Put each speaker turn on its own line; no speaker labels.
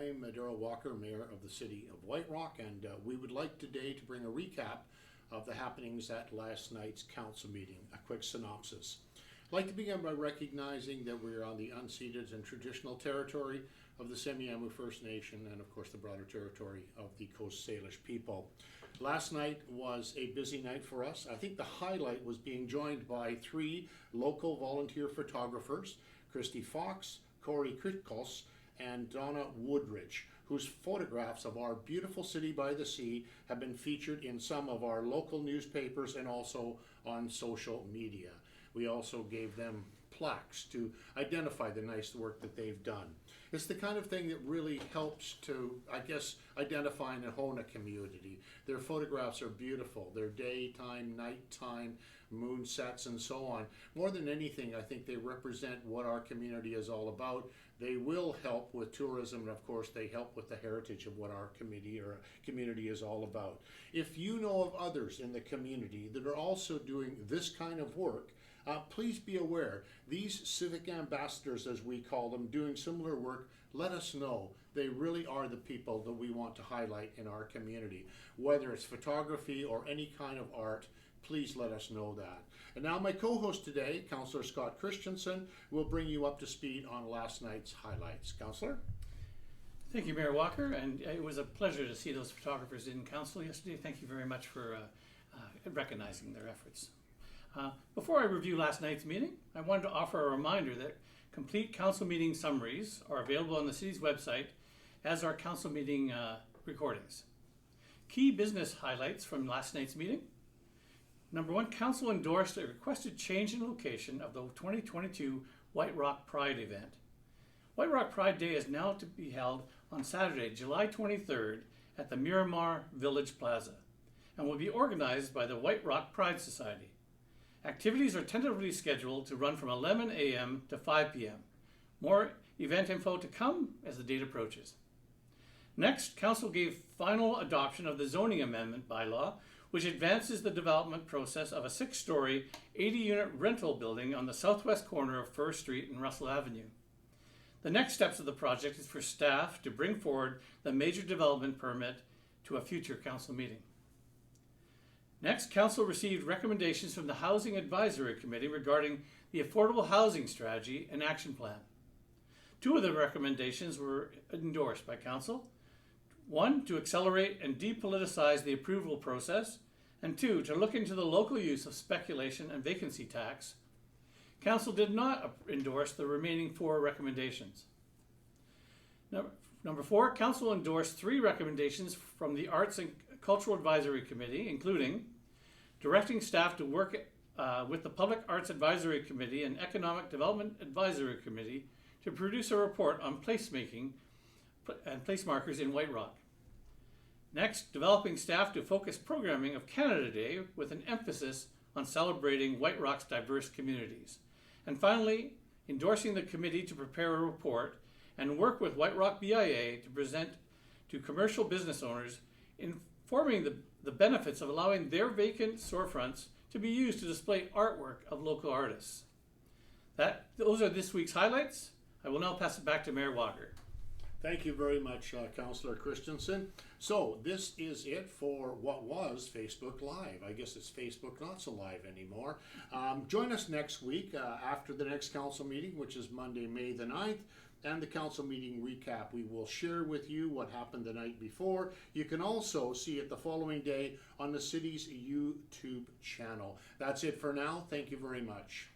I'm Darrell Walker, Mayor of the City of White Rock, and we would like today to bring a recap of the happenings at last night's council meeting, a quick synopsis. I'd like to begin by recognizing that we're on the unceded and traditional territory of the Semiahmoo First Nation and of course the broader territory of the Coast Salish people. Last night was a busy night for us. I think the highlight was being joined by 3 local volunteer photographers, Christy Fox, Corey Kritkos, and Donna Woodridge, whose photographs of our beautiful city by the sea have been featured in some of our local newspapers and also on social media. We also gave them plaques to identify the nice work that they've done. It's the kind of thing that really helps to, I guess, identify and hone a community. Their photographs are beautiful. They're daytime, nighttime, moonsets, and so on. More than anything, I think they represent what our community is all about. They will help with tourism, and of course, they help with the heritage of what our community is all about. If you know of others in the community that are also doing this kind of work, please be aware. These civic ambassadors, as we call them, doing similar work, let us know. They really are the people that we want to highlight in our community. Whether it's photography or any kind of art, please let us know that. And now my co-host today, Councillor Scott Kristjanson, will bring you up to speed on last night's highlights. Councillor?
Thank you, Mayor Walker, and it was a pleasure to see those photographers in council yesterday. Thank you very much for recognizing their efforts. Before I review last night's meeting, I wanted to offer a reminder that complete council meeting summaries are available on the city's website, as are council meeting recordings. Key business highlights from last night's meeting. Number 1, council endorsed a requested change in location of the 2022 White Rock Pride event. White Rock Pride Day is now to be held on Saturday, July 23rd at the Miramar Village Plaza and will be organized by the White Rock Pride Society. Activities are tentatively scheduled to run from 11 a.m. to 5 p.m. More event info to come as the date approaches. Next, Council gave final adoption of the zoning amendment bylaw, which advances the development process of a 6-story, 80-unit rental building on the southwest corner of First Street and Russell Avenue. The next steps of the project is for staff to bring forward the major development permit to a future council meeting. Next, Council received recommendations from the Housing Advisory Committee regarding the Affordable Housing Strategy and Action Plan. 2 of the recommendations were endorsed by Council. 1, to accelerate and depoliticize the approval process, and 2, to look into the local use of speculation and vacancy tax. Council did not endorse the remaining 4 recommendations. Number 4, Council endorsed 3 recommendations from the Arts and Cultural Advisory Committee, including directing staff to work with the Public Arts Advisory Committee and Economic Development Advisory Committee to produce a report on placemaking and place markers in White Rock. Next, developing staff to focus programming of Canada Day with an emphasis on celebrating White Rock's diverse communities. And finally, endorsing the committee to prepare a report and work with White Rock BIA to present to commercial business owners informing the benefits of allowing their vacant storefronts to be used to display artwork of local artists. Those are this week's highlights. I will now pass it back to Mayor Walker.
Thank you very much, Councillor Kristjanson. So this is it for what was Facebook Live. I guess it's Facebook not so live anymore. Join us next week after the next council meeting, which is Monday, May the 9th, and the council meeting recap. We will share with you what happened the night before. You can also see it the following day on the city's YouTube channel. That's it for now. Thank you very much.